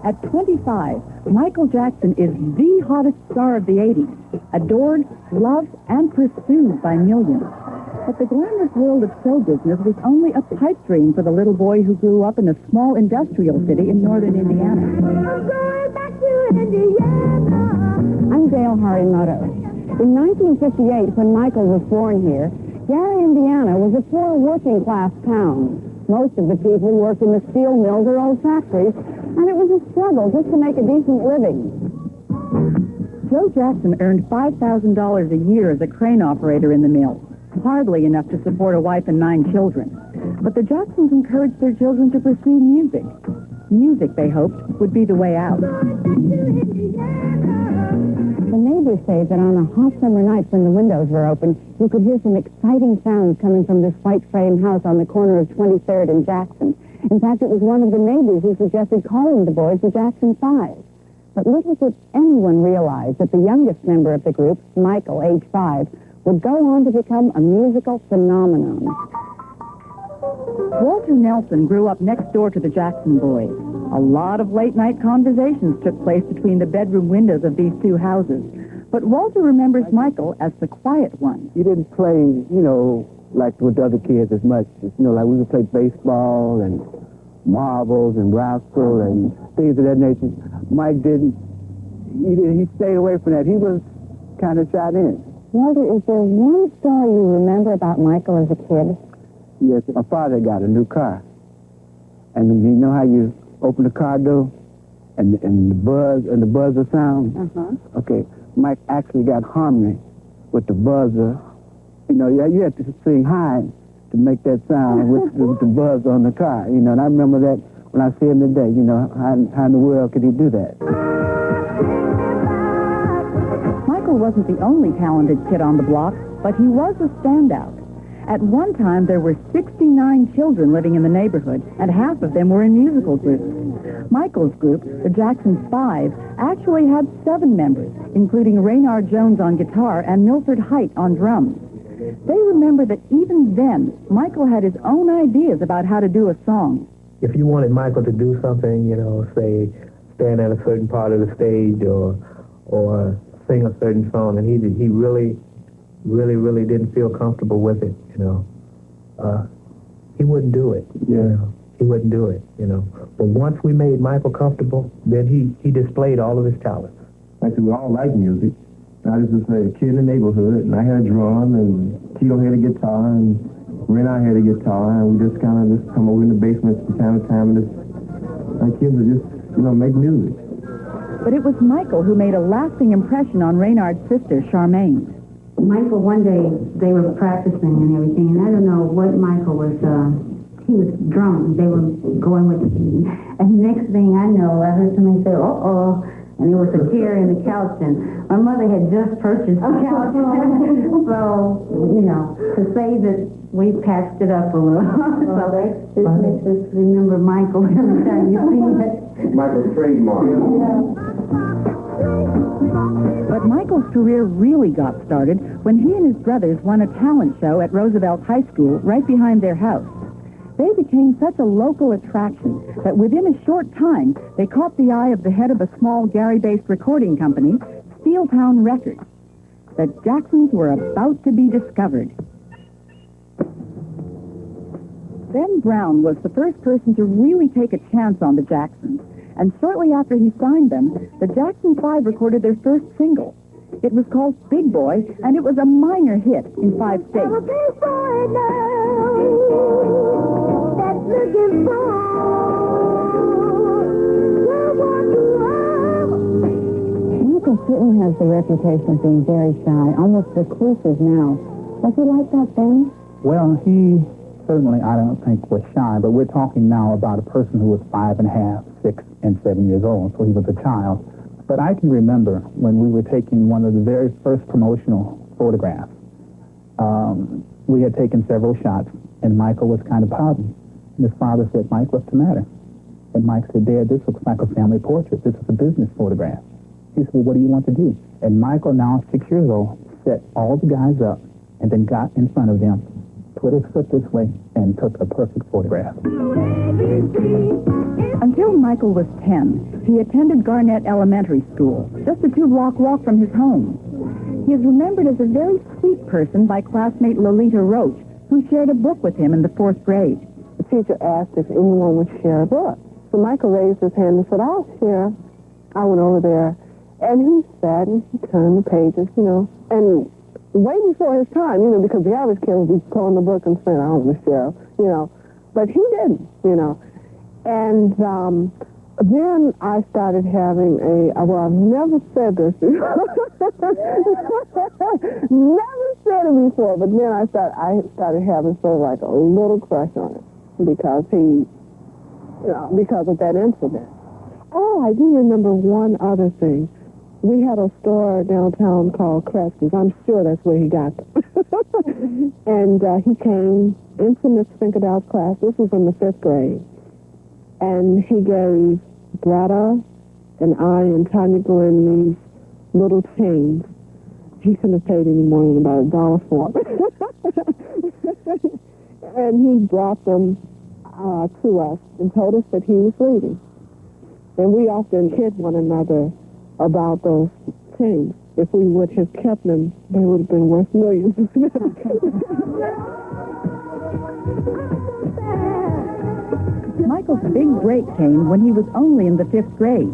At 25, Michael Jackson is the hottest star of the 80s, adored, loved, and pursued by millions. But the glamorous world of show business was only a pipe dream for the little boy who grew up in a small industrial city in northern Indiana. I'm going back to Indiana. I'm Dale Harimoto. In 1958, when Michael was born here, Gary, Indiana was a poor working-class town. Most of the people worked in the steel mills or old factories, and it was a struggle just to make a decent living. Joe Jackson earned $5,000 a year as a crane operator in the mill, hardly enough to support a wife and 9 children. But the Jacksons encouraged their children to pursue music. Music, they hoped, would be the way out. The neighbors say that on a hot summer night when the windows were open, you could hear some exciting sounds coming from this white frame house on the corner of 23rd and Jackson. In fact, it was one of the neighbors who suggested calling the boys the Jackson 5. But little did anyone realize that the youngest member of the group, Michael, age 5, would go on to become a musical phenomenon. Walter Nelson grew up next door to the Jackson boys. A lot of late-night conversations took place between the bedroom windows of these two houses. But Walter remembers Michael as the quiet one. He didn't play, like with the other kids as much. Like we would play baseball and marbles and rascal and things of that nature. Mike didn't. He stayed away from that. He was kind of shot in. Walter, is there one story you remember about Michael as a kid? Yes, my father got a new car. And you know how you open the car door and the buzzer sound? Uh-huh. Okay, Mike actually got harmony with the buzzer. You had to sing high to make that sound with the buzz on the car, and I remember that when I see him today, how in the world could he do that? Michael wasn't the only talented kid on the block, but he was a standout. At one time, there were 69 children living in the neighborhood, and half of them were in musical groups. Michael's group, the Jackson 5, actually had 7 members, including Raynard Jones on guitar and Milford Height on drums. They remember that even then, Michael had his own ideas about how to do a song. If you wanted Michael to do something, say, stand at a certain part of the stage or sing a certain song, and he really didn't feel comfortable with it, he wouldn't do it. Yeah. He wouldn't do it, But once we made Michael comfortable, then he displayed all of his talents. Actually, we all like music. I was just a kid in the neighborhood, and I had a drum, and Tito had a guitar, and Renard had a guitar, and we just kind of come over in the basement from time to time, and our kids would just, make music. But it was Michael who made a lasting impression on Raynard's sister, Charmaine. Michael, one day, they were practicing and everything, and I don't know what Michael was, he was drumming. They were going with the beat. And next thing I know, I heard somebody say, uh-oh, and there was a tear in the couch, and my mother had just purchased the couch. So, to say that we patched it up a little. So this makes us remember Michael every time you see it. Michael's trademark. But Michael's career really got started when he and his brothers won a talent show at Roosevelt High School right behind their house. They became such a local attraction that within a short time, they caught the eye of the head of a small Gary-based recording company, Steeltown Records. The Jacksons were about to be discovered. Ben Brown was the first person to really take a chance on the Jacksons. And shortly after he signed them, the Jackson 5 recorded their first single. It was called Big Boy, and it was a minor hit in 5 states. I'm a big boy now that's looking for Michael certainly has the reputation of being very shy, almost reclusive now. Was he like that then? Well, he certainly, I don't think, was shy, but we're talking now about a person who was 5 and a half, 6, and 7 years old, so he was a child. But I can remember when we were taking one of the very first promotional photographs. We had taken several shots, and Michael was kind of pouting. And his father said, "Mike, what's the matter?" And Mike said, "Dad, this looks like a family portrait. This is a business photograph." He said, "Well, what do you want to do?" And Michael, now 6 years old, set all the guys up and then got in front of them, put his foot this way, and took a perfect photograph. Until Michael was 10, he attended Garnett Elementary School, just a 2-block walk from his home. He is remembered as a very sweet person by classmate Lolita Roach, who shared a book with him in the 4th grade. The teacher asked if anyone would share a book. So Michael raised his hand and said, I'll share. I went over there, and he sat and he turned the pages, and way before his time, because the average kid would be pulling the book and saying, I don't want to share, But he didn't, And then I started having well, I've never said this before. Never said it before, but then I started having sort of like a little crush on him because because of that incident. Oh, I do remember one other thing. We had a store downtown called Kresge's. I'm sure that's where he got them. And he came into Miss Finkadow's class. This was in the 5th grade. And he gave Greta and I and Tanya Glenn these little chains. He couldn't have paid any more than about $1 for them. And he brought them to us and told us that he was leaving. And we often kid one another about those chains. If we would have kept them, they would have been worth millions. Michael's big break came when he was only in the 5th grade.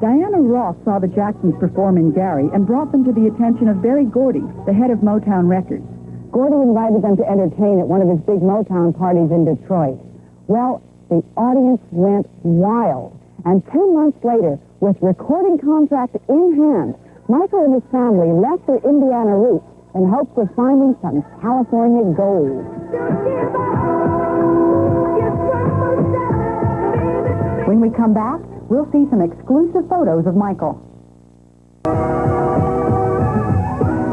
Diana Ross saw the Jacksons perform in Gary and brought them to the attention of Berry Gordy, the head of Motown Records. Gordy invited them to entertain at one of his big Motown parties in Detroit. Well, the audience went wild. And 2 months later, with recording contract in hand, Michael and his family left their Indiana roots in hopes of finding some California gold. When we come back, we'll see some exclusive photos of Michael.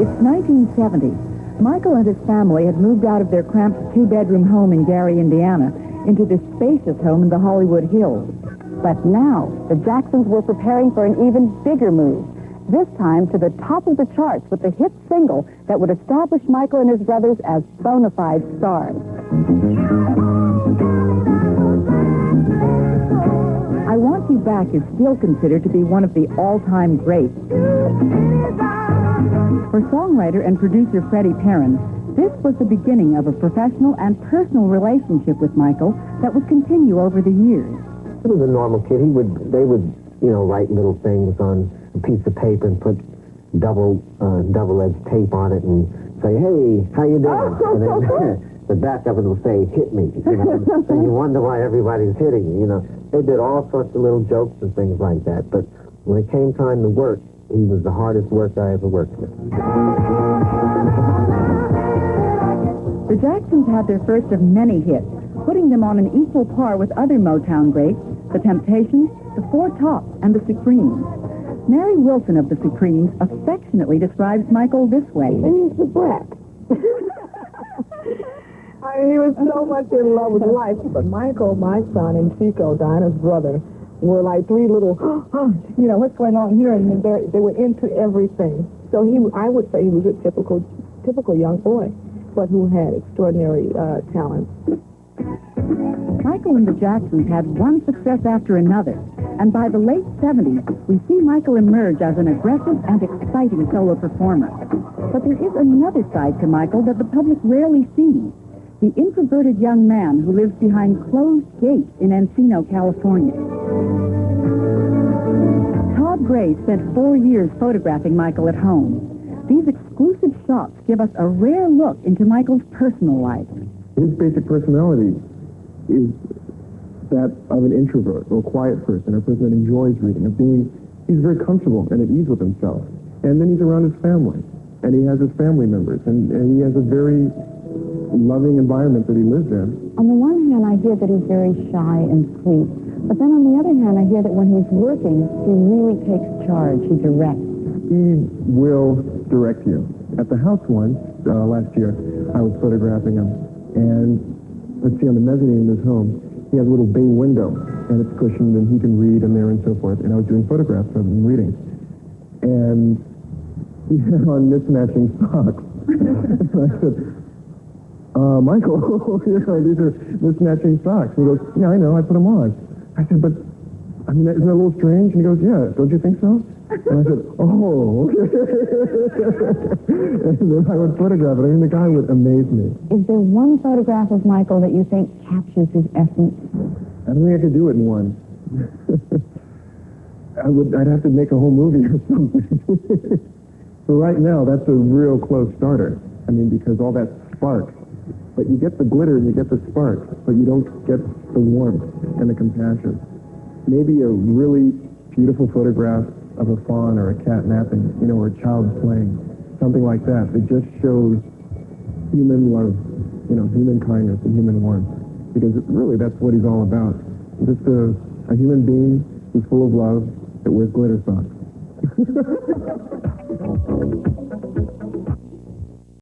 It's 1970. Michael and his family had moved out of their cramped 2-bedroom home in Gary, Indiana, into this spacious home in the Hollywood Hills. But now, the Jacksons were preparing for an even bigger move, this time to the top of the charts with the hit single that would establish Michael and his brothers as bona fide stars. I Want You Back is still considered to be one of the all-time greats. For songwriter and producer Freddie Perrin, this was the beginning of a professional and personal relationship with Michael that would continue over the years. He was a normal kid. They would write little things on a piece of paper and put double-edged tape on it and say, hey, how you doing? And then the back of it will say, hit me. And you wonder why everybody's hitting you, They did all sorts of little jokes and things like that. But when it came time to work, he was the hardest worker I ever worked with. The Jacksons had their first of many hits, putting them on an equal par with other Motown greats, the Temptations, the Four Tops, and the Supremes. Mary Wilson of the Supremes affectionately describes Michael this way. He's the brat. He was so much in love with life. But Michael, my son, and Chico, Dinah's brother, were like 3 little, what's going on here? And they were into everything. So I would say he was a typical young boy, but who had extraordinary talent. Michael and the Jacksons had one success after another, and by the late 70s, we see Michael emerge as an aggressive and exciting solo performer. But there is another side to Michael that the public rarely sees. The introverted young man who lives behind closed gates in Encino, California. Todd Gray spent 4 years photographing Michael at home. These exclusive shots give us a rare look into Michael's personal life. His basic personality is that of an introvert or quiet person, a person that enjoys reading. He's very comfortable and at ease with himself. And then he's around his family, and he has his family members, and he has a very loving environment that he lives in. On the one hand, I hear that he's very shy and sweet. But then on the other hand, I hear that when he's working, he really takes charge. He directs. He will direct you. At the house once, last year, I was photographing him. And let's see, on the mezzanine in his home, he has a little bay window, and it's cushioned, and he can read in there and so forth. And I was doing photographs of him reading. And he had on mismatching socks. And I said, Michael, these are mismatching socks. And he goes, yeah, I know, I put them on. I said, but, I mean, isn't that a little strange? And he goes, yeah, don't you think so? And I said, oh, okay. And then I would photograph it. I mean, the guy would amaze me. Is there one photograph of Michael that you think captures his essence? I don't think I could do it in one. I'd have to make a whole movie or something. So right now, that's a real close starter. I mean, because all that spark. But you get the glitter and you get the spark, but you don't get the warmth and the compassion. Maybe a really beautiful photograph of a fawn or a cat napping, or a child playing, something like that. It just shows human love, human kindness and human warmth. Because really, that's what he's all about. Just a human being who's full of love that wears glitter socks.